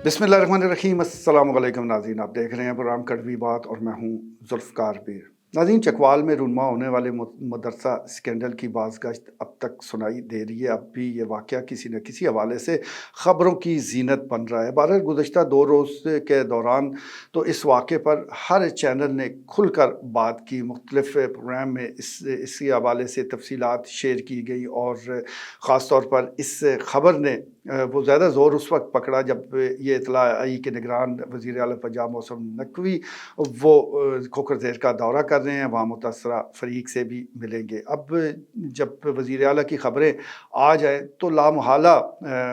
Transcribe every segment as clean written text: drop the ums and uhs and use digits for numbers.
बिस्मिल्लाहिर्रहमानिर्रहीम। अस्सलाम वालेकुम नाज़रीन, आप देख रहे हैं प्रोग्राम कड़वी बात और मैं हूँ ज़ुल्फ़कार पीर। नाज़रीन, चकवाल में रूनमा होने वाले मदरसा स्कैंडल की बाज़गश्त अब तक सुनाई दे रही है। अब भी ये वाक़या किसी न किसी हवाले से ख़बरों की ज़ीनत बन रहा है। बहरहाल गुज़श्ता 2 रोज़ के दौरान तो इस वाक़े पर हर चैनल ने खुल कर बात की, मुख्तलिफ़ प्रोग्राम में इसी हवाले से तफ़सीलात शेयर की गई और ख़ास तौर पर इस ख़बर ने वो ज़्यादा ज़ोर उस वक्त पकड़ा जब ये इत्तला आई कि निगरान वज़ीर आला पंजाब मौसम नकवी वो खोखर ज़ेर का दौरा कर रहे हैं, वहाँ मुतासरा फ़रीक से भी मिलेंगे। अब जब वज़ीर आला की ख़बरें आ जाएँ तो लामहला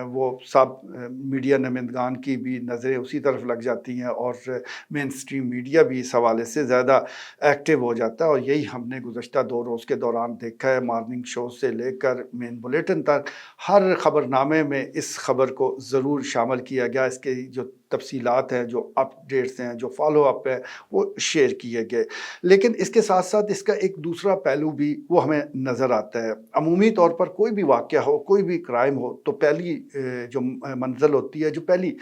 वो सब मीडिया नुमाइंदगान की भी नज़रें उसी तरफ लग जाती हैं और मेन स्ट्रीम मीडिया भी इस हवाले से ज़्यादा एक्टिव हो जाता है। और यही हमने गुज़श्ता 2 रोज़ के दौरान देखा है, मॉर्निंग शो से लेकर मेन बुलेटिन तक हर ख़बरनामे में इस ख़बर को ज़रूर शामिल किया गया। इसके जो तफ़सीलात हैं, जो अपडेट्स हैं, जो फ़ॉलो अप है, वो शेयर किए गए। लेकिन इसके साथ साथ इसका एक दूसरा पहलू भी वो हमें नज़र आता है। अमूमी तौर पर कोई भी वाक़या हो, कोई भी क्राइम हो, तो पहली जो मंज़िल होती है, जो पहली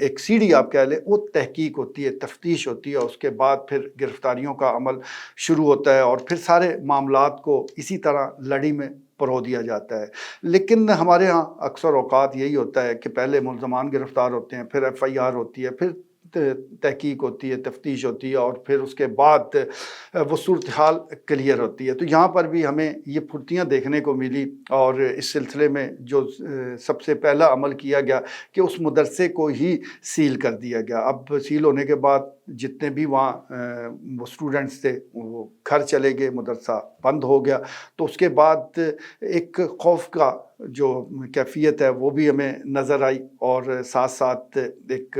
एक सीढ़ी आप कह लें, वो तहकीक होती है, तफ्तीश होती है। उसके बाद फिर गिरफ़्तारियों का अमल शुरू होता है और फिर सारे मामलात को इसी तरह लड़ी में परो दिया जाता है। लेकिन हमारे यहाँ अक्सर औक़ात यही होता है कि पहले मुल्ज़मान गिरफ़्तार होते हैं, फिर एफ़आईआर होती है, फिर तहकीक होती है, तफ्तीश होती है और फिर उसके बाद वो सूरत हाल क्लियर होती है। तो यहाँ पर भी हमें ये फुर्तियाँ देखने को मिली और इस सिलसिले में जो सबसे पहला अमल किया गया कि उस मदरसे को ही सील कर दिया गया। अब सील होने के बाद जितने भी वहाँ वो स्टूडेंट्स थे वो घर चले गए, मदरसा बंद हो गया। तो उसके बाद एक खौफ का जो कैफ़ियत है वो भी हमें नज़र आई और साथ साथ एक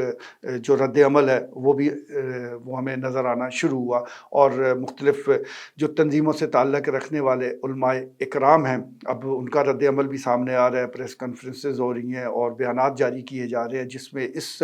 जो रद्द अमल है वो हमें नज़र आना शुरू हुआ और मुख्तलिफ़ जो तंजीमों से ताल्लुक़ रखने वाले उलमाए इकराम हैं, अब उनका रद्द अमल भी सामने आ रहा है। प्रेस कॉन्फ्रेंसेस हो रही हैं और बयानात जारी किए जा रहे हैं जिसमें इस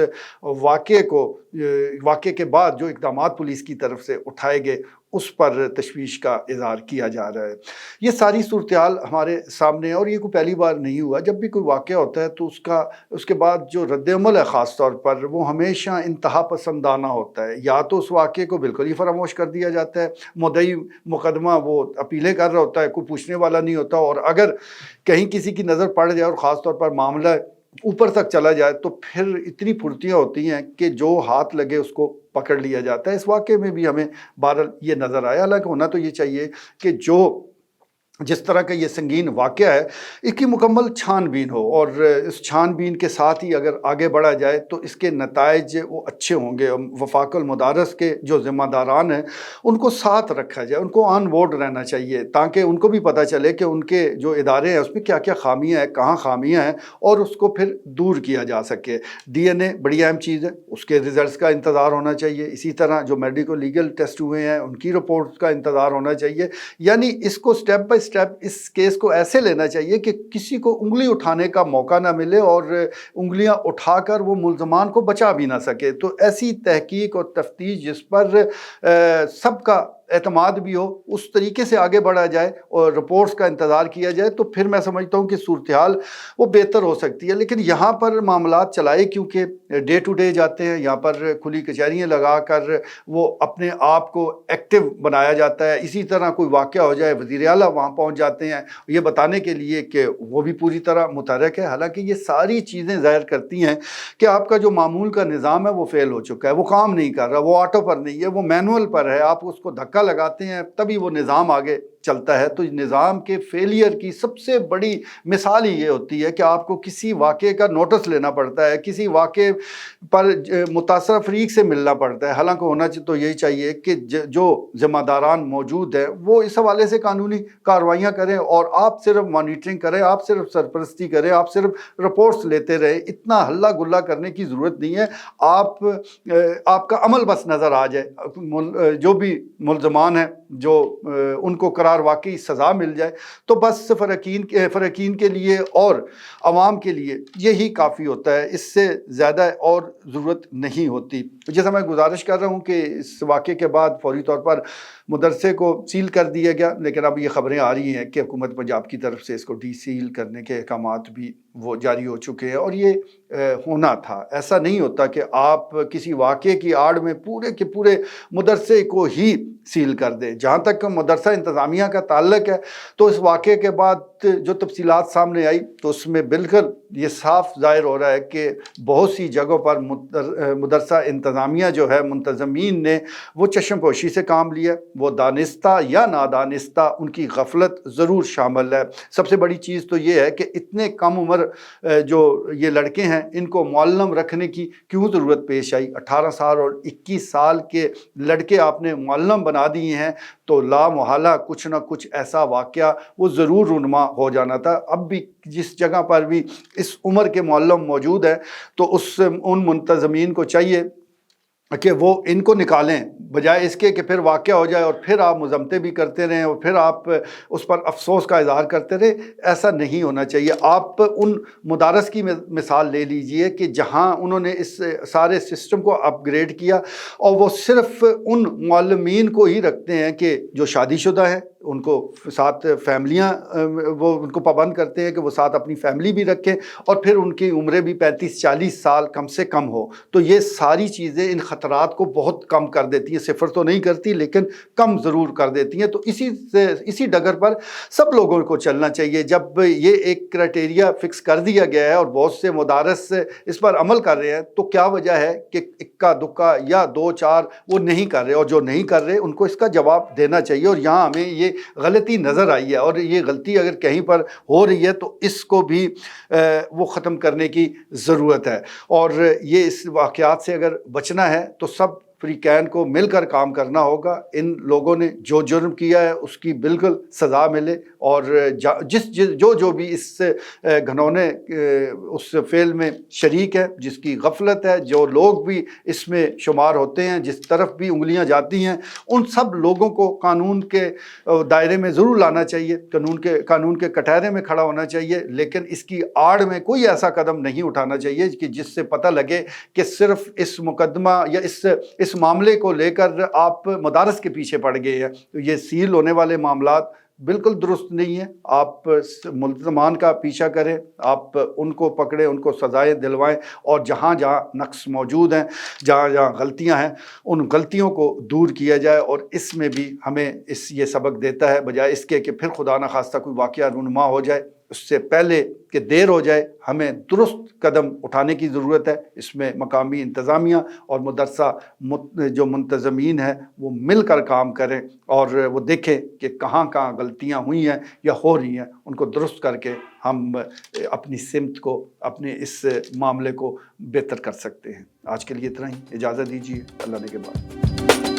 वाक़े के बाद जो इक़दामात पुलिस की तरफ से उठाए गए उस पर तशवीश का इज़हार किया जा रहा है। ये सारी सूरत-ए-हाल हमारे सामने है और ये कोई पहली बार नहीं हुआ। जब भी कोई वाक़या होता है तो उसके बाद जो रद्द-ए-अमल है ख़ास तौर पर वो हमेशा इंतहा पसंदाना होता है। या तो उस वाक़ये को बिल्कुल ही फ़रामोश कर दिया जाता है, मुद्दई मुकदमा वो अपीलें कर रहा होता है, कोई पूछने वाला नहीं होता और अगर कहीं किसी की नज़र पड़ जाए और ख़ास तौर पर मामला ऊपर तक चला जाए तो फिर इतनी फुर्तियाँ होती हैं कि जो हाथ लगे उसको पकड़ लिया जाता है। इस वाक़ये में भी हमें बहरहाल ये नज़र आया। हालाँकि होना तो ये चाहिए कि जिस तरह का ये संगीन वाक़या है, इसकी मुकम्मल छानबीन हो और इस छानबीन के साथ ही अगर आगे बढ़ा जाए तो इसके नताइज वो अच्छे होंगे। वफ़ाक़ुल मुदारस के जो ज़िम्मेदारान हैं उनको साथ रखा जाए, उनको ऑन बोर्ड रहना चाहिए ताकि उनको भी पता चले कि उनके जो इदारे हैं उसमें क्या-क्या ख़ामियाँ हैं, कहाँ ख़ामियाँ हैं और उसको फिर दूर किया जा सके। डीएनए बड़ी अहम चीज़ है, उसके रिज़ल्ट्स का इंतज़ार होना चाहिए। इसी तरह जो मेडिको लीगल टेस्ट हुए हैं उनकी रिपोर्ट्स का इंतज़ार होना चाहिए। यानी इसको स्टेप बाय स्टेप इस केस को ऐसे लेना चाहिए कि किसी को उंगली उठाने का मौका ना मिले और उंगलियां उठाकर वो मुल्ज़मान को बचा भी ना सके। तो ऐसी तहकीक और तफ्तीश जिस पर सबका एतमाद भी हो, उस तरीके से आगे बढ़ा जाए और रिपोर्ट्स का इंतज़ार किया जाए तो फिर मैं समझता हूँ कि सूरत-ए-हाल वो बेहतर हो सकती है। लेकिन यहाँ पर मामलात चलाए क्योंकि डे टू डे जाते हैं, यहाँ पर खुली कचहरियाँ लगाकर वो अपने आप को एक्टिव बनाया जाता है। इसी तरह कोई वाक़या हो जाए, वज़ीर आला वहाँ पहुँच जाते हैं ये बताने के लिए कि वो भी पूरी तरह मुतहर्रिक है। हालाँकि ये सारी चीज़ें ज़ाहिर करती हैं कि आपका जो मामूल का निज़ाम है वो फ़ेल हो चुका है, वो काम नहीं कर रहा, वो ऑटो पर नहीं है, वो मैनुअल पर है। आप उसको धक्का लगाते हैं तभी वो निज़ाम आगे चलता है। तो निज़ाम के फेलियर की सबसे बड़ी मिसाल ही ये होती है कि आपको किसी वाक़ये का नोटिस लेना पड़ता है, किसी वाक़ये पर मुतासरा फ़रीक से मिलना पड़ता है। हालांकि होना तो यही चाहिए कि जो ज़िम्मेदारान मौजूद हैं वो इस हवाले से कानूनी कार्रवाइयाँ करें और आप सिर्फ मॉनिटरिंग करें, आप सिर्फ सरपरस्ती करें, आप सिर्फ रिपोर्ट्स लेते रहें। इतना हल्ला गुल्ला करने की ज़रूरत नहीं है। आपका अमल बस नज़र आ जाए, जो भी मुल्ज़मान हैं जो उनको करार वाकई सज़ा मिल जाए तो बस फ़रकीन के लिए और अवाम के लिए यही काफ़ी होता है, इससे ज़्यादा और ज़रूरत नहीं होती। जैसा मैं गुजारिश कर रहा हूँ कि इस वाक़े के बाद फौरी तौर पर मदरसे को सील कर दिया गया, लेकिन अब ये ख़बरें आ रही हैं कि हुकूमत पंजाब की तरफ से इसको डी सील करने के अहकामात भी وہ جاری ہو چکے ہیں، اور یہ ہونا تھا۔ ایسا نہیں ہوتا کہ آپ کسی واقعے کی آڑ میں پورے کے پورے مدرسے کو ہی سیل کر دیں۔ جہاں تک مدرسہ انتظامیہ کا تعلق ہے تو اس واقعے کے بعد جو تفصیلات سامنے آئی تو اس میں بالکل یہ صاف ظاہر ہو رہا ہے کہ بہت سی جگہوں پر مدرسہ انتظامیہ جو ہے، منتظمین نے وہ چشم پوشی سے کام لیا، وہ دانستہ یا نادانستہ ان کی غفلت ضرور شامل ہے۔ سب سے بڑی چیز تو یہ ہے کہ اتنے کم عمر جو یہ لڑکے ہیں ان کو معلم رکھنے کی کیوں ضرورت پیش آئی؟ 18 سال اور 21 سال کے لڑکے آپ نے معلم بنا دیے ہیں، تو لا محالہ کچھ نہ کچھ ایسا واقعہ وہ ضرور رونما ہو جانا تھا۔ اب بھی جس جگہ پر بھی اس عمر کے معلم موجود ہیں تو ان منتظمین کو چاہیے کہ وہ ان کو نکالیں، بجائے اس کے کہ پھر واقعہ ہو جائے اور پھر آپ مذمتیں بھی کرتے رہیں اور پھر آپ اس پر افسوس کا اظہار کرتے رہے۔ ایسا نہیں ہونا چاہیے۔ آپ ان مدارس کی مثال لے لیجئے کہ جہاں انہوں نے اس سارے سسٹم کو اپ گریڈ کیا اور وہ صرف ان معلمین کو ہی رکھتے ہیں کہ جو شادی شدہ ہیں، ان کو ساتھ فیملیاں وہ ان کو پابند کرتے ہیں کہ وہ ساتھ اپنی فیملی بھی رکھیں، اور پھر ان کی عمریں بھی 35-40 سال کم سے کم ہو۔ تو یہ ساری چیزیں ان خطرات کو بہت کم کر دیتی ہیں، صفر تو نہیں کرتی لیکن کم ضرور کر دیتی ہیں۔ تو اسی ڈگر پر سب لوگوں کو چلنا چاہیے۔ جب یہ ایک کرائٹیریا فکس کر دیا گیا ہے اور بہت سے مدارس اس پر عمل کر رہے ہیں، تو کیا وجہ ہے کہ اکا دکا یا 2-4 وہ نہیں کر رہے، اور جو نہیں کر رہے ان کو اس کا جواب دینا چاہیے۔ اور یہاں ہمیں یہ غلطی نظر آئی ہے، اور یہ غلطی اگر کہیں پر ہو رہی ہے تو اس کو بھی وہ ختم کرنے کی ضرورت ہے۔ اور یہ اس واقعات سے اگر بچنا ہے تو سب فریقین کو مل کر کام کرنا ہوگا۔ ان لوگوں نے جو جرم کیا ہے اس کی بالکل سزا ملے، اور جو بھی اس گھنونے اس فعل میں شریک ہے، جس کی غفلت ہے، جو لوگ بھی اس میں شمار ہوتے ہیں، جس طرف بھی انگلیاں جاتی ہیں، ان سب لوگوں کو قانون کے دائرے میں ضرور لانا چاہیے، قانون کے کٹہرے میں کھڑا ہونا چاہیے، لیکن اس کی آڑ میں کوئی ایسا قدم نہیں اٹھانا چاہیے کہ جس سے پتہ لگے کہ صرف اس مقدمہ یا اس معاملے کو لے کر آپ مدارس کے پیچھے پڑ گئے ہیں۔ تو یہ سیل ہونے والے معاملات بالکل درست نہیں ہیں۔ آپ ملزمان کا پیچھا کریں، آپ ان کو پکڑیں، ان کو سزائیں دلوائیں، اور جہاں جہاں نقص موجود ہیں، جہاں جہاں غلطیاں ہیں، ان غلطیوں کو دور کیا جائے۔ اور اس میں بھی ہمیں یہ سبق دیتا ہے، بجائے اس کے کہ پھر خدا نہ خواستہ کوئی واقعہ رونما ہو جائے، اس سے پہلے کہ دیر ہو جائے ہمیں درست قدم اٹھانے کی ضرورت ہے۔ اس میں مقامی انتظامیہ اور مدرسہ جو منتظمین ہیں وہ مل کر کام کریں، اور وہ دیکھیں کہ کہاں کہاں غلطیاں ہوئی ہیں یا ہو رہی ہیں، ان کو درست کر کے ہم اپنی سمت کو، اپنے اس معاملے کو بہتر کر سکتے ہیں۔ آج کے لیے اتنا ہی، اجازت دیجیے، اللہ نے کے بعد۔